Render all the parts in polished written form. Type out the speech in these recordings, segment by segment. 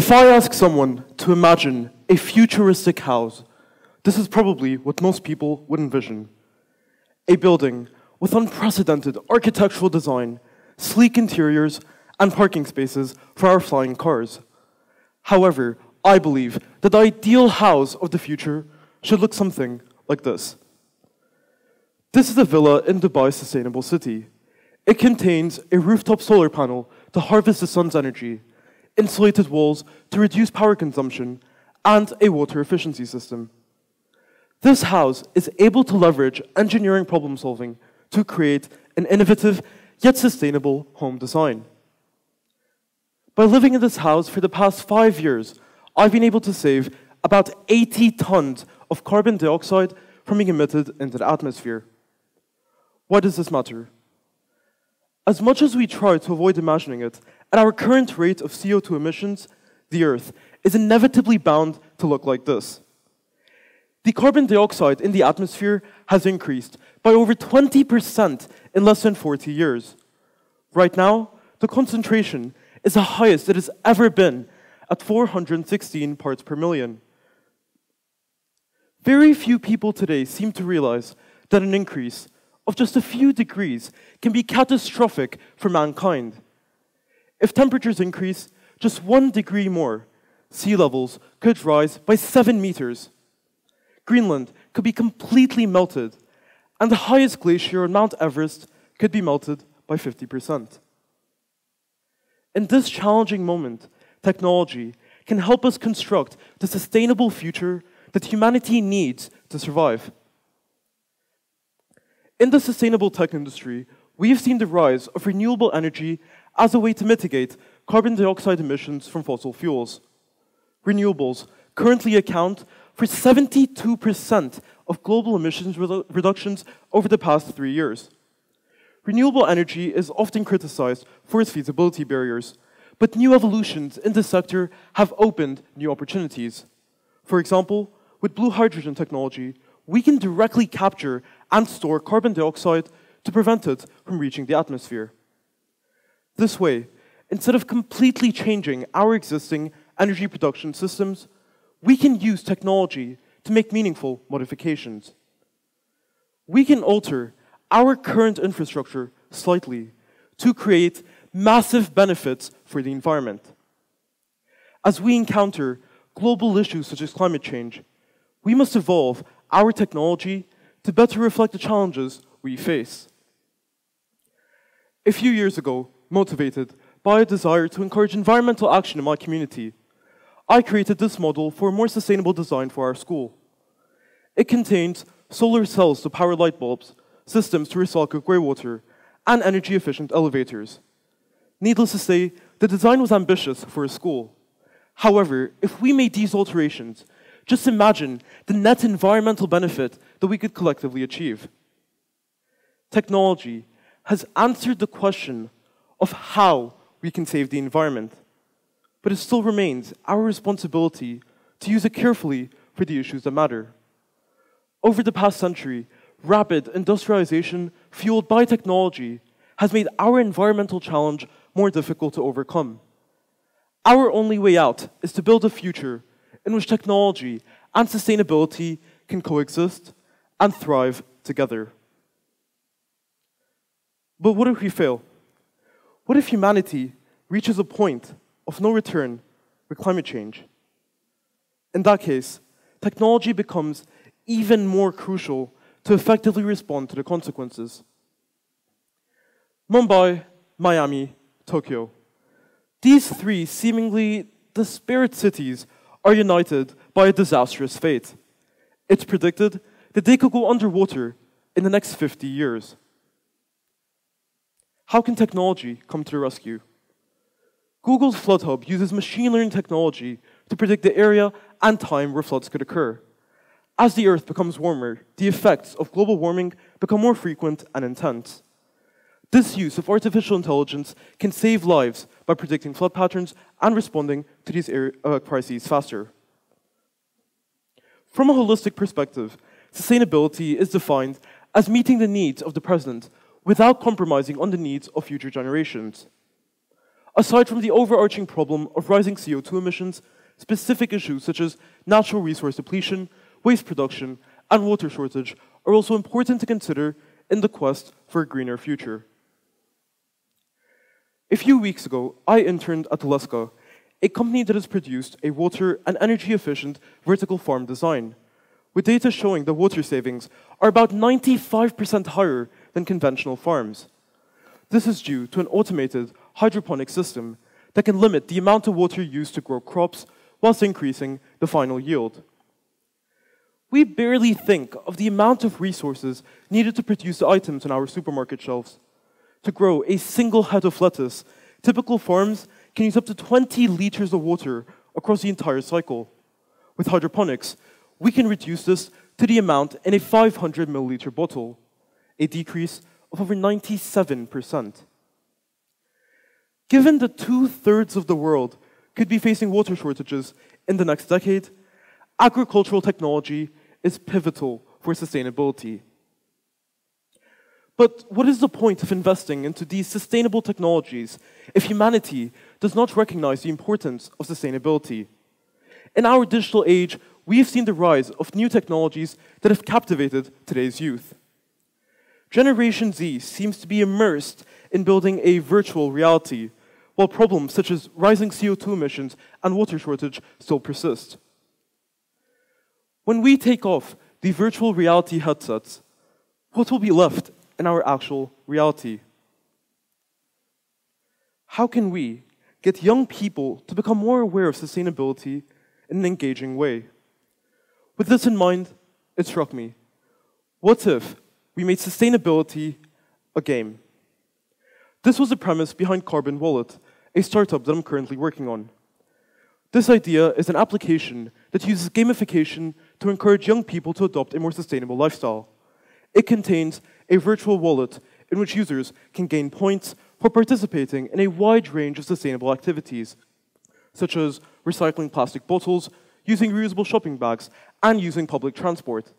If I ask someone to imagine a futuristic house, this is probably what most people would envision. A building with unprecedented architectural design, sleek interiors, and parking spaces for our flying cars. However, I believe that the ideal house of the future should look something like this. This is a villa in Dubai's sustainable city. It contains a rooftop solar panel to harvest the sun's energy, insulated walls to reduce power consumption, and a water efficiency system. This house is able to leverage engineering problem solving to create an innovative yet sustainable home design. By living in this house for the past 5 years, I've been able to save about 80 tons of carbon dioxide from being emitted into the atmosphere. Why does this matter? As much as we try to avoid imagining it, at our current rate of CO2 emissions, the Earth is inevitably bound to look like this. The carbon dioxide in the atmosphere has increased by over 20% in less than 40 years. Right now, the concentration is the highest it has ever been at 416 parts per million. Very few people today seem to realize that an increase of just a few degrees can be catastrophic for mankind. If temperatures increase just 1 degree more, sea levels could rise by 7 meters. Greenland could be completely melted, and the highest glacier on Mount Everest could be melted by 50%. In this challenging moment, technology can help us construct the sustainable future that humanity needs to survive. In the sustainable tech industry, we have seen the rise of renewable energy as a way to mitigate carbon dioxide emissions from fossil fuels. Renewables currently account for 72% of global emissions reductions over the past 3 years. Renewable energy is often criticized for its feasibility barriers, but new evolutions in this sector have opened new opportunities. For example, with blue hydrogen technology, we can directly capture and store carbon dioxide to prevent it from reaching the atmosphere. This way, instead of completely changing our existing energy production systems, we can use technology to make meaningful modifications. We can alter our current infrastructure slightly to create massive benefits for the environment. As we encounter global issues such as climate change, we must evolve our technology to better reflect the challenges we face. A few years ago, motivated by a desire to encourage environmental action in my community, I created this model for a more sustainable design for our school. It contains solar cells to power light bulbs, systems to recycle grey water, and energy-efficient elevators. Needless to say, the design was ambitious for a school. However, if we made these alterations, just imagine the net environmental benefit that we could collectively achieve. Technology has answered the question of how we can save the environment, but it still remains our responsibility to use it carefully for the issues that matter. Over the past century, rapid industrialization fueled by technology has made our environmental challenge more difficult to overcome. Our only way out is to build a future in which technology and sustainability can coexist and thrive together. But what if we fail? What if humanity reaches a point of no return with climate change? In that case, technology becomes even more crucial to effectively respond to the consequences. Mumbai, Miami, Tokyo. These three seemingly disparate cities are united by a disastrous fate. It's predicted that they could go underwater in the next 50 years. How can technology come to the rescue? Google's Flood Hub uses machine learning technology to predict the area and time where floods could occur. As the Earth becomes warmer, the effects of global warming become more frequent and intense. This use of artificial intelligence can save lives by predicting flood patterns and responding to these crises faster. From a holistic perspective, sustainability is defined as meeting the needs of the present without compromising on the needs of future generations. Aside from the overarching problem of rising CO2 emissions, specific issues such as natural resource depletion, waste production, and water shortage are also important to consider in the quest for a greener future. A few weeks ago, I interned at Leska, a company that has produced a water and energy-efficient vertical farm design, with data showing that water savings are about 95% higher than conventional farms. This is due to an automated hydroponic system that can limit the amount of water used to grow crops whilst increasing the final yield. We barely think of the amount of resources needed to produce the items on our supermarket shelves. To grow a single head of lettuce, typical farms can use up to 20 liters of water across the entire cycle. With hydroponics, we can reduce this to the amount in a 500 milliliter bottle, a decrease of over 97%. Given that 2/3 of the world could be facing water shortages in the next decade, agricultural technology is pivotal for sustainability. But what is the point of investing into these sustainable technologies if humanity does not recognize the importance of sustainability? In our digital age, we have seen the rise of new technologies that have captivated today's youth. Generation Z seems to be immersed in building a virtual reality, while problems such as rising CO2 emissions and water shortage still persist. When we take off the virtual reality headsets, what will be left in our actual reality? How can we get young people to become more aware of sustainability in an engaging way? With this in mind, it struck me, what if we made sustainability a game? This was the premise behind Carbon Wallet, a startup that I'm currently working on. This idea is an application that uses gamification to encourage young people to adopt a more sustainable lifestyle. It contains a virtual wallet in which users can gain points for participating in a wide range of sustainable activities, such as recycling plastic bottles, using reusable shopping bags, and using public transport.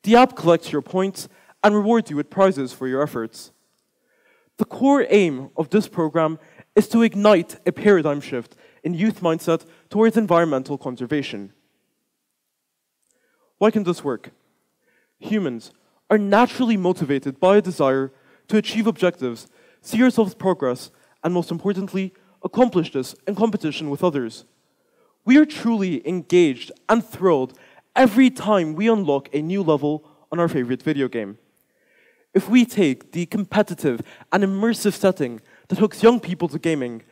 The app collects your points and rewards you with prizes for your efforts. The core aim of this program is to ignite a paradigm shift in youth mindset towards environmental conservation. Why can this work? Humans are naturally motivated by a desire to achieve objectives, see ourselves progress, and most importantly, accomplish this in competition with others. We are truly engaged and thrilled every time we unlock a new level on our favorite video game. If we take the competitive and immersive setting that hooks young people to gaming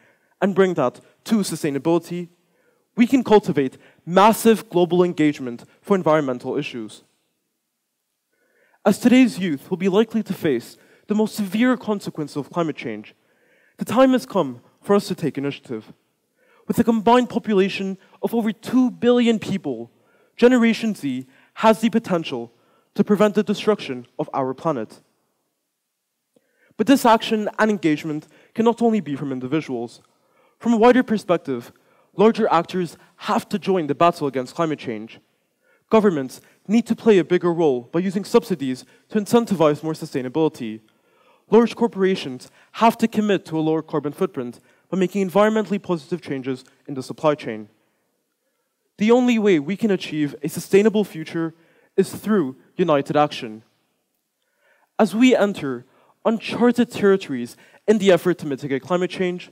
and bring that to sustainability, we can cultivate massive global engagement for environmental issues. As today's youth will be likely to face the most severe consequences of climate change, the time has come for us to take initiative. With a combined population of over 2 billion people, Generation Z has the potential to prevent the destruction of our planet. But this action and engagement can not only be from individuals. From a wider perspective, larger actors have to join the battle against climate change. Governments need to play a bigger role by using subsidies to incentivize more sustainability. Large corporations have to commit to a lower carbon footprint by making environmentally positive changes in the supply chain. The only way we can achieve a sustainable future is through united action. As we enter uncharted territories in the effort to mitigate climate change,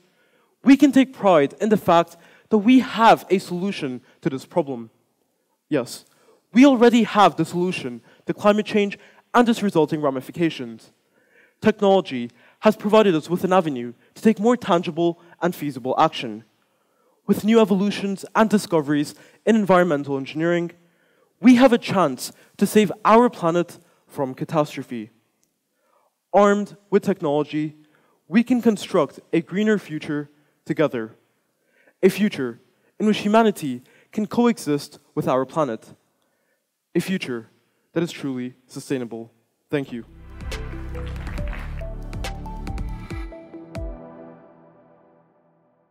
we can take pride in the fact that we have a solution to this problem. Yes, we already have the solution to climate change and its resulting ramifications. Technology has provided us with an avenue to take more tangible and feasible action. With new evolutions and discoveries in environmental engineering, we have a chance to save our planet from catastrophe. Armed with technology, we can construct a greener future together. A future in which humanity can coexist with our planet. A future that is truly sustainable. Thank you.